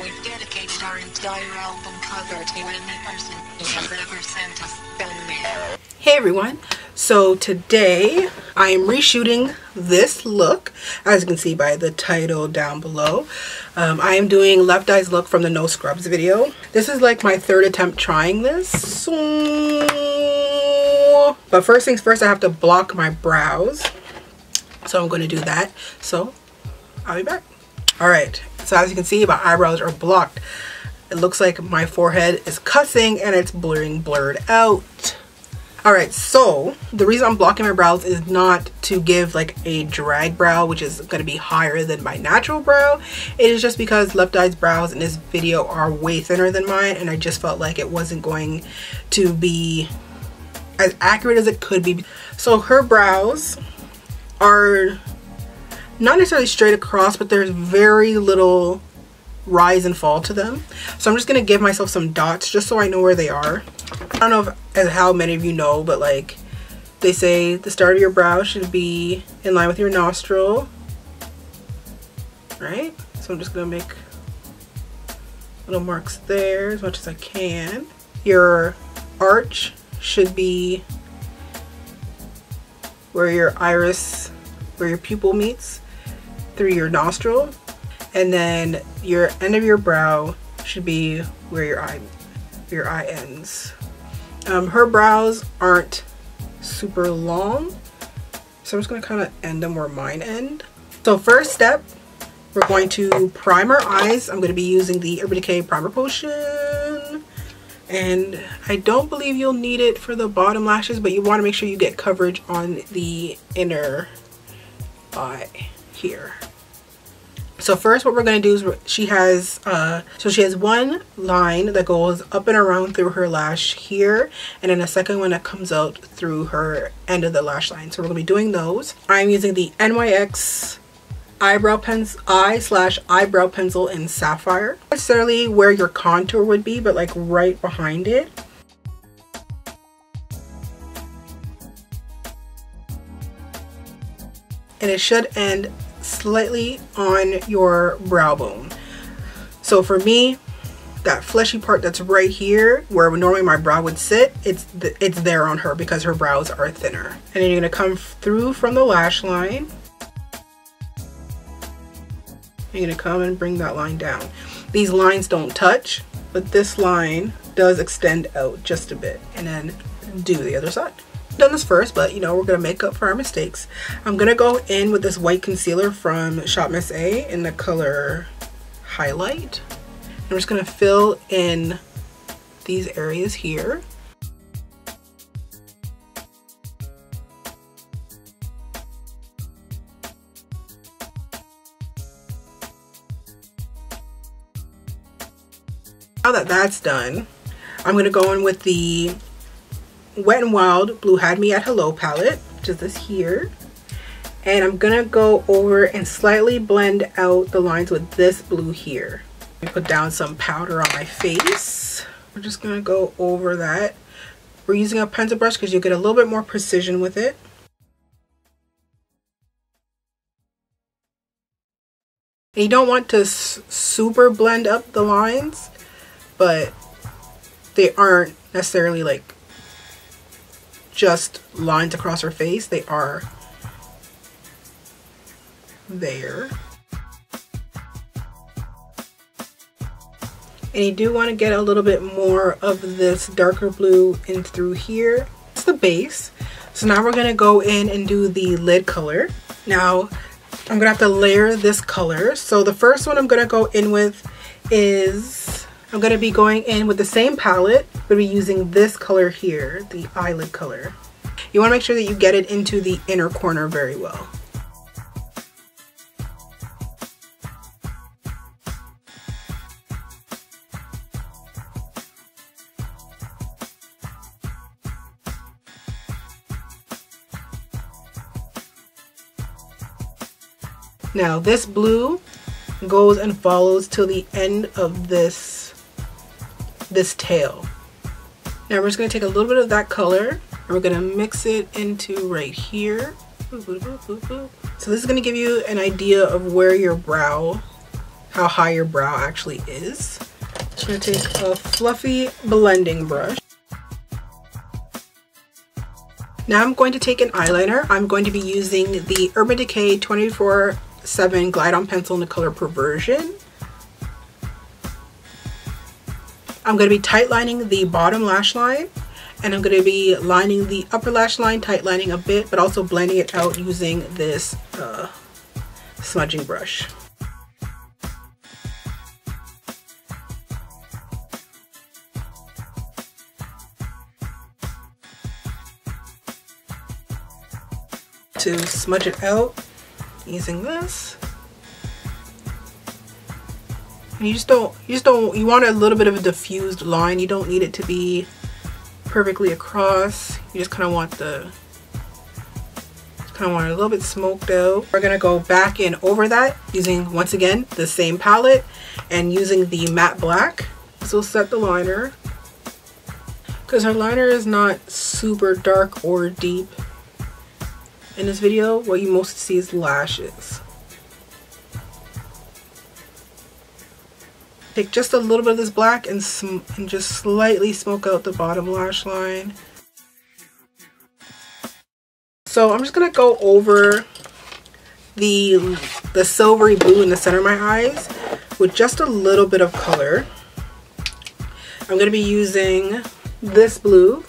We've dedicated our entire album cover to any person who has ever sent us fan mail. Hey everyone, so today I am reshooting this look, as you can see by the title down below. I am doing Left Eye's look from the No Scrubs video. This is like my third attempt trying this. But first things first, I have to block my brows. So I'm going to do that. So I'll be back. Alright, so as you can see, my eyebrows are blocked. It looks like my forehead is cussing and it's blurred out. Alright, so the reason I'm blocking my brows is not to give like a drag brow, which is going to be higher than my natural brow. It is just because Left Eye's brows in this video are way thinner than mine, and I just felt like it wasn't going to be as accurate as it could be. So her brows are not necessarily straight across, but there's very little rise and fall to them. So I'm just going to give myself some dots just so I know where they are. I don't know if, how many of you know, but like they say the start of your brow should be in line with your nostril, right? So I'm just going to make little marks there as much as I can. Your arch should be where your iris, where your pupil meets through your nostril, and then your end of your brow should be where your eye ends. Her brows aren't super long, so I'm just going to kind of end them where mine end. So first step, we're going to prime our eyes. I'm going to be using the Urban Decay Primer Potion, and I don't believe you'll need it for the bottom lashes, but you want to make sure you get coverage on the inner eye here. So first what we're going to do is she has one line that goes up and around through her lash here, and then a second one that comes out through her end of the lash line. So we're going to be doing those. I'm using the NYX eyebrow pencil in Sapphire. Not necessarily where your contour would be, but like right behind it. And it should end slightly on your brow bone. So for me, that fleshy part that's right here where normally my brow would sit, it's there on her because her brows are thinner. And then you're going to come through from the lash line. You're going to come and bring that line down. These lines don't touch, but this line does extend out just a bit, and then do the other side. Done this first, but you know, we're gonna make up for our mistakes. I'm gonna go in with this white concealer from Shop Miss A in the color Highlight. I'm just gonna fill in these areas here. Now that that's done, I'm gonna go in with the Wet n Wild Blue Had Me at Hello palette, which is this here, and I'm gonna go over and slightly blend out the lines with this blue here. Put down some powder on my face. We're just gonna go over that. We're using a pencil brush because you'll get a little bit more precision with it. And you don't want to super blend up the lines, but they aren't necessarily like just lines across her face. They are there. And you do want to get a little bit more of this darker blue in through here. It's the base. So now we're going to go in and do the lid color. Now I'm going to have to layer this color. So the first one I'm going to go in with is, I'm going to be going in with the same palette. I'm going to be using this color here, the eyelid color. You want to make sure that you get it into the inner corner very well. Now this blue goes and follows till the end of this tail. Now we're just going to take a little bit of that color and we're going to mix it into right here. So this is going to give you an idea of where your brow how high your brow actually is. I'm going to take a fluffy blending brush. Now I'm going to take an eyeliner. I'm going to be using the Urban Decay 24/7 Glide On Pencil in the color Perversion. I'm going to be tight lining the bottom lash line, and I'm going to be lining the upper lash line, tight lining a bit, but also blending it out using this smudging brush. To smudge it out using this. And you want a little bit of a diffused line. You don't need it to be perfectly across. You just kind of want it a little bit smoked out. We're gonna go back in over that using, once again, the same palette and using the matte black. This will set the liner, because our liner is not super dark or deep. In this video, what you most see is lashes. Take just a little bit of this black and just slightly smoke out the bottom lash line. So I'm just gonna go over the silvery blue in the center of my eyes with just a little bit of color. I'm gonna be using this blue.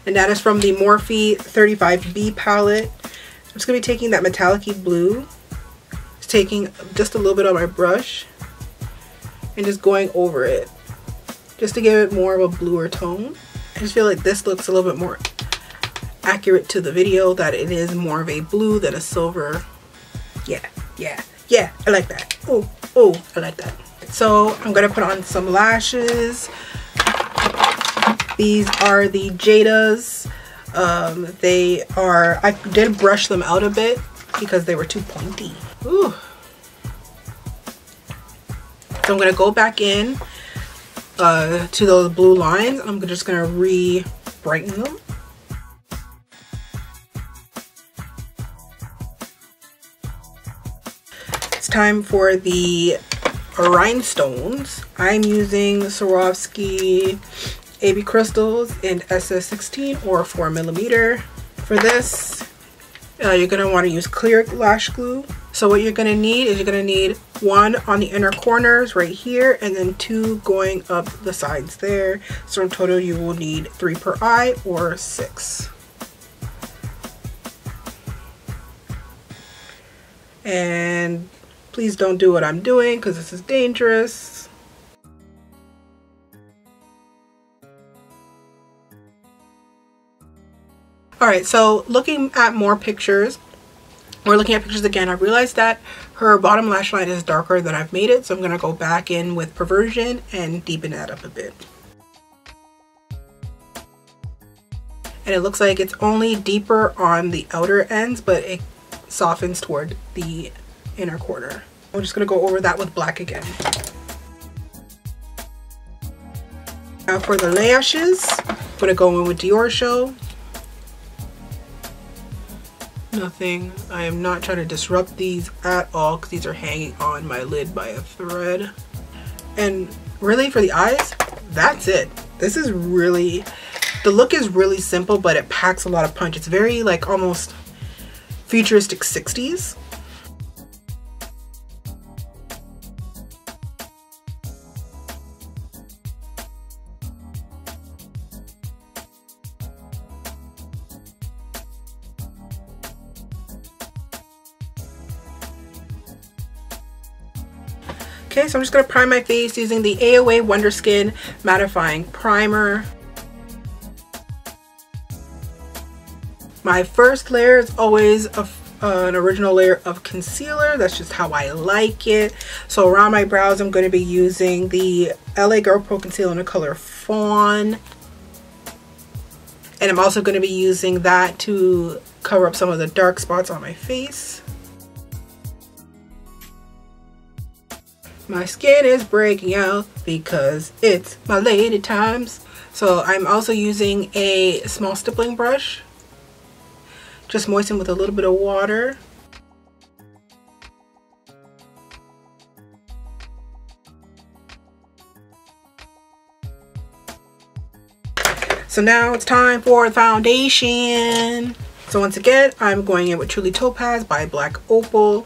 And that is from the Morphe 35B palette. I'm just going to be taking that metallic-y blue, just taking just a little bit on my brush, and just going over it, just to give it more of a bluer tone. I just feel like this looks a little bit more accurate to the video, that it is more of a blue than a silver. Yeah, I like that. Oh, I like that. So I'm going to put on some lashes. These are the Jadas. I did brush them out a bit because they were too pointy. Ooh. So I'm going to go back in to those blue lines. I'm just going to re-brighten them. It's time for the Rhinestones. I'm using Swarovski AB crystals in SS16 or 4mm. For this, you're going to want to use clear lash glue. So what you're going to need is you're going to need 1 on the inner corners right here, and then 2 going up the sides there. So in total you will need 3 per eye or 6. And please don't do what I'm doing, because this is dangerous. Alright, so looking at more pictures, we're looking at pictures again, I realized that her bottom lash line is darker than I've made it, so I'm going to go back in with Perversion and deepen that up a bit. And it looks like it's only deeper on the outer ends, but it softens toward the inner corner. I'm just going to go over that with black again. Now for the lashes, I'm going to go in with Dior Show. Nothing. I am not trying to disrupt these at all, because these are hanging on my lid by a thread. And really for the eyes, that's it. This is really, the look is really simple, but it packs a lot of punch. It's very like almost futuristic 60s. Okay, so I'm just going to prime my face using the AOA Wonder Skin Mattifying Primer. My first layer is always an original layer of concealer. That's just how I like it. So around my brows, I'm going to be using the LA Girl Pro Concealer in the color Fawn. And I'm also going to be using that to cover up some of the dark spots on my face. My skin is breaking out because it's my lady times. So I'm also using a small stippling brush. Just moisten with a little bit of water. So now it's time for the foundation. So once again, I'm going in with Truly Topaz by Black Opal.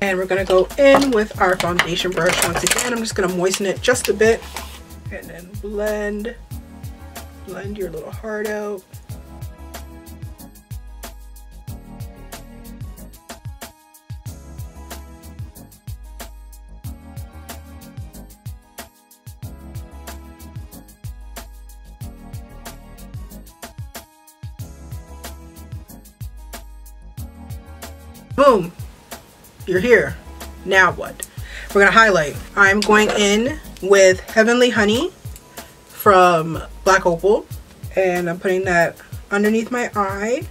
And we're gonna go in with our foundation brush once again. I'm just gonna moisten it just a bit and then blend your little heart out. Boom, you're here. Now what? We're gonna highlight. I'm going in with Heavenly Honey from Black Opal, and I'm putting that underneath my eye.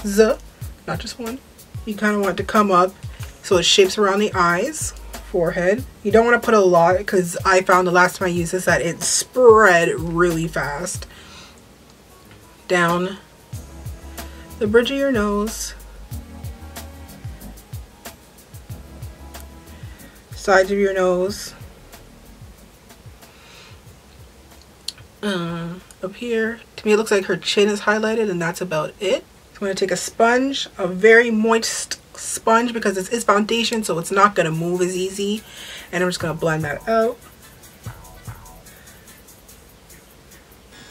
Not just one. You kind of want it to come up so it shapes around the eyes, forehead. You don't want to put a lot because I found the last time I used this that it spread really fast. Down the bridge of your nose, sides of your nose, up here. To me it looks like her chin is highlighted, and that's about it. So I'm going to take a sponge, a very moist sponge, because this is foundation so it's not going to move as easy, and I'm just going to blend that out.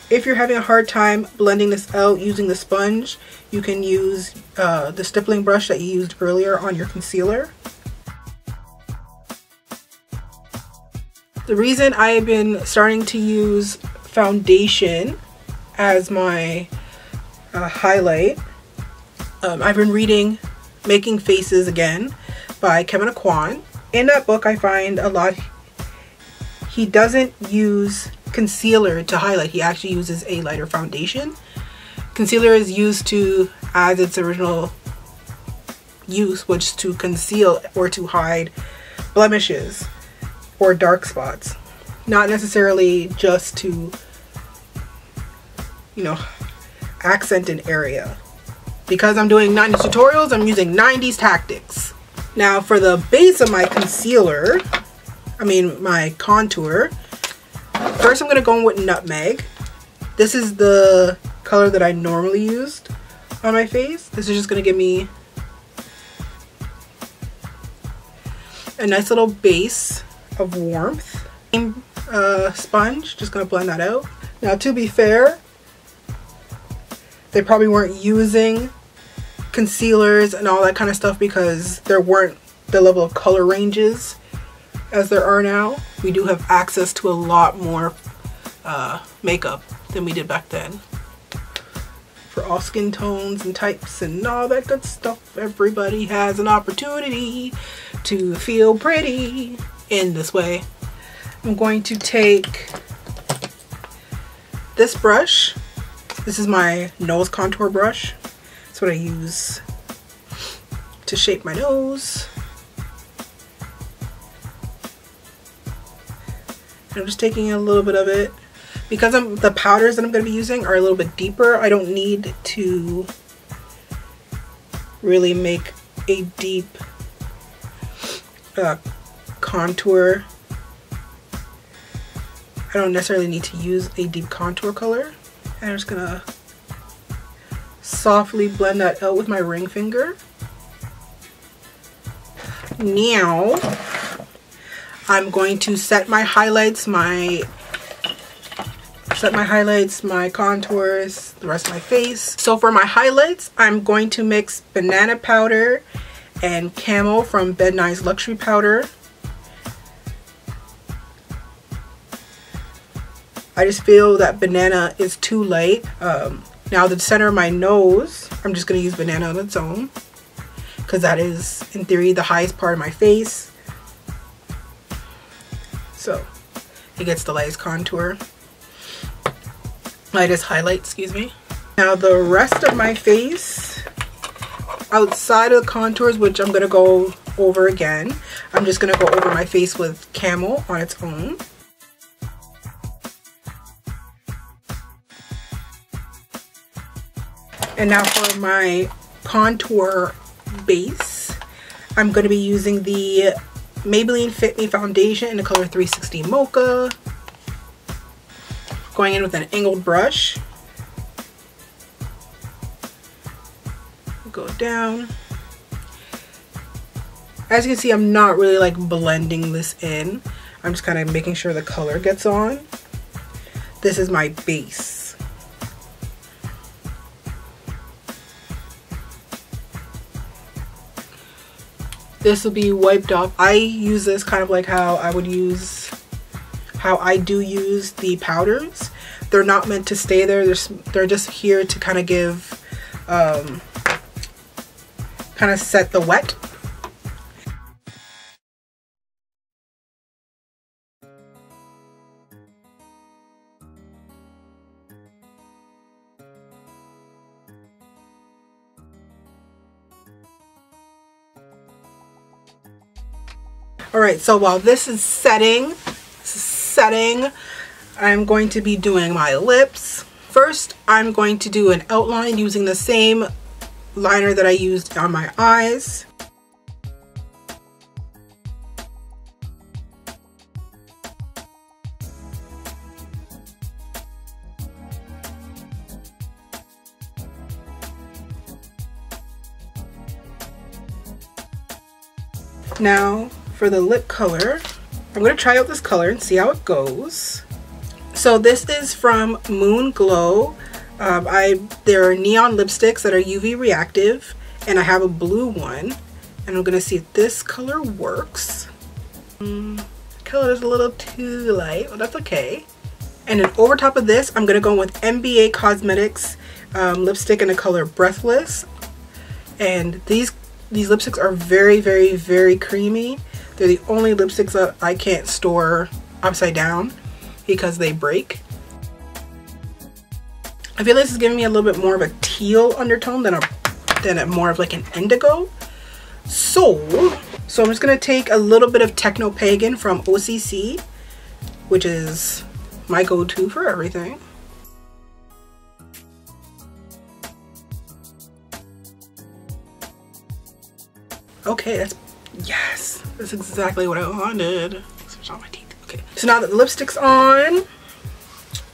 If you're having a hard time blending this out using the sponge, you can use the stippling brush that you used earlier on your concealer. The reason I have been starting to use foundation as my highlight, I've been reading Making Faces Again by Kevin Aquan. In that book I find a lot, he doesn't use concealer to highlight, he actually uses a lighter foundation. Concealer is used to, as its original use, which is to conceal or to hide blemishes or dark spots, not necessarily just to, you know, accent an area. Because I'm doing 90s tutorials, I'm using 90s tactics. Now for the base of my concealer, my contour, first I'm going to go in with Nutmeg. This is the color that I normally used on my face. This is just going to give me a nice little base of warmth. Sponge, just going to blend that out. Now to be fair, they probably weren't using concealers and all that kind of stuff because there weren't the level of color ranges as there are now. We do have access to a lot more makeup than we did back then. For all skin tones and types and all that good stuff, everybody has an opportunity to feel pretty in this way. I'm going to take this brush. This is my nose contour brush. That's what I use to shape my nose. And I'm just taking a little bit of it. Because the powders that I'm going to be using are a little bit deeper, I don't need to really make a deep contour. I don't necessarily need to use a deep contour color. And I'm just going to softly blend that out with my ring finger. Now I'm going to set my highlights, my contours, the rest of my face. So for my highlights, I'm going to mix banana powder and Camel from Bed Nye's Luxury Powder. I just feel that banana is too light. Now the center of my nose, I'm just going to use banana on its own because that is, in theory, the highest part of my face. So it gets the lightest contour. Lightest highlight, excuse me. Now the rest of my face, outside of the contours, which I'm going to go over again, I'm just going to go over my face with Camel on its own. And now for my contour base, I'm going to be using the Maybelline Fit Me foundation in the color 360 Mocha. Going in with an angled brush. Go down. As you can see, I'm not really like blending this in. I'm just kind of making sure the color gets on. This is my base. This will be wiped off. I use this kind of like how I do use the powders. They're not meant to stay there. They're just here to kind of give, kind of set the wet. Alright, so while this is setting, I'm going to be doing my lips. First, I'm going to do an outline using the same liner that I used on my eyes. Now, for the lip color, I'm going to try out this color and see how it goes. So this is from Moon Glow. There are neon lipsticks that are UV reactive, and I have a blue one, and I'm going to see if this color works. The color is a little too light, but that's okay. And then over top of this, I'm going to go with MBA Cosmetics lipstick in the color Breathless. And these lipsticks are very, very, very creamy. They're the only lipsticks that I can't store upside down because they break. I feel like this is giving me a little bit more of a teal undertone than a more of like an indigo. So I'm just gonna take a little bit of Techno Pagan from OCC, which is my go-to for everything. Okay, yes, that's exactly what I wanted. Switch on my teeth. Okay, so now that the lipstick's on,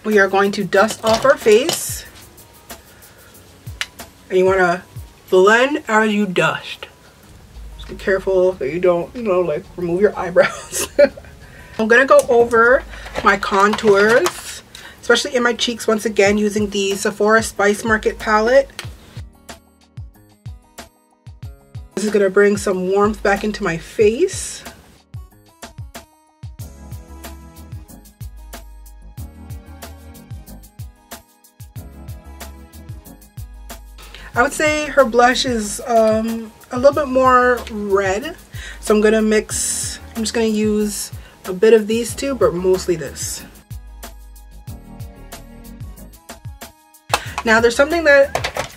we are going to dust off our face. And you want to blend as you dust. Just be careful that you don't, like remove your eyebrows. I'm gonna go over my contours, especially in my cheeks once again using the Sephora Spice Market palette. This is gonna bring some warmth back into my face. I would say her blush is a little bit more red, so I'm just gonna use a bit of these two, but mostly this. Now there's something that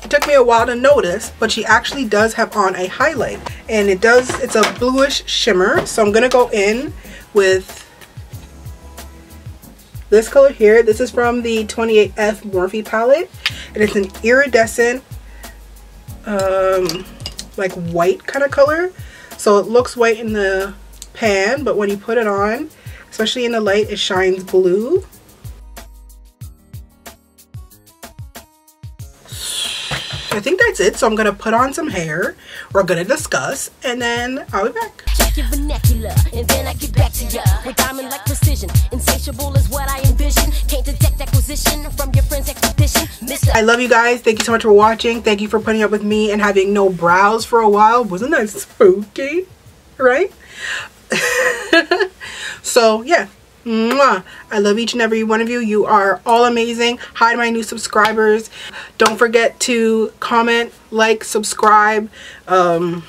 it took me a while to notice, but she actually does have on a highlight, and it's a bluish shimmer. So I'm gonna go in with this color here. This is from the 28F Morphe palette, and it's an iridescent like white kind of color. So it looks white in the pan, but when you put it on, especially in the light, it shines blue. I think that's it. So I'm gonna put on some hair, we're gonna discuss, and then I'll be back. Check your vernacular, and then I get back to ya with diamond like precision. Insatiable is what I envision. Can't detect acquisition from your friend's expedition. I love you guys. Thank you so much for watching. Thank you for putting up with me and having no brows for a while. Wasn't that spooky? Right? So yeah. Mwah. I love each and every one of you. You are all amazing. Hi to my new subscribers. Don't forget to comment, like, subscribe. That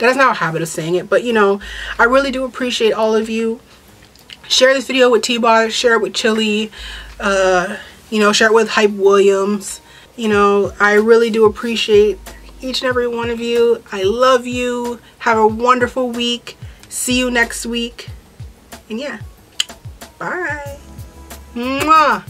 is not a habit of saying it, but I really do appreciate all of you. Share this video with T-Bot, share it with Chili, share it with Hype Williams. I really do appreciate each and every one of you. I love you. Have a wonderful week. See you next week. And yeah. Bye. Mwah.